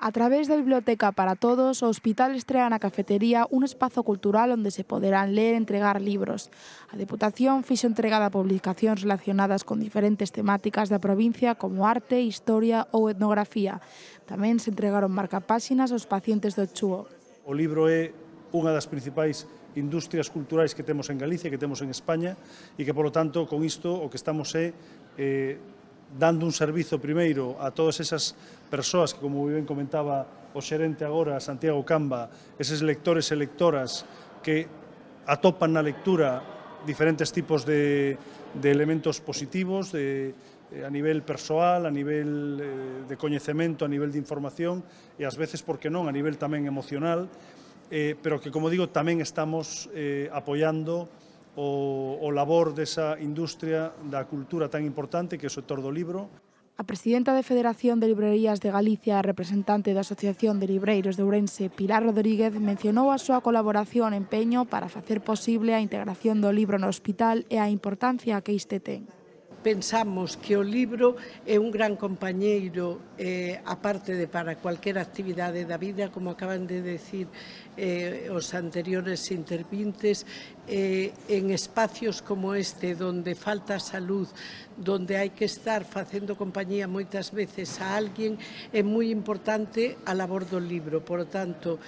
A través da Biblioteca para Todos, o Hospital estrea na cafetería un espazo cultural onde se poderán ler e entregar libros. A Deputación fixo entrega de publicacións relacionadas con diferentes temáticas da provincia como arte, historia ou etnografía. Tamén se entregaron marcapáxinas aos pacientes do Chúo. O libro é unha das principais industrias culturais que temos en Galicia, que temos en España, e que, polo tanto, con isto o que estamos é dando un servizo primeiro a todas esas persoas que, como ben comentaba o xerente agora, Santiago Camba, eses lectores e lectoras que atopan na lectura diferentes tipos de elementos positivos, a nivel persoal, a nivel de coñecemento, a nivel de información e ás veces, por que non, a nivel tamén emocional, pero que, como digo, tamén estamos apoiando o labor desa industria da cultura tan importante que é o sector do libro. A presidenta da Federación de Librerías de Galicia e representante da Asociación de Libreiros de Ourense, Pilar Rodríguez, mencionou a súa colaboración e empeño para facer posible a integración do libro no hospital e a importancia que este ten. Pensamos que o libro é un gran compañeiro, aparte de para cualquier actividade da vida, como acaban de decir os anteriores intervintes, en espacios como este, donde falta salud, donde hai que estar facendo compañía moitas veces a alguén, é moi importante a labor do libro. Por tanto,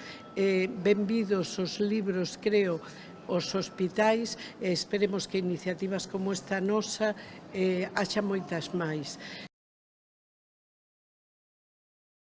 benvidos os libros, creo, os hospitais, e esperemos que iniciativas como esta nosa haxa moitas máis.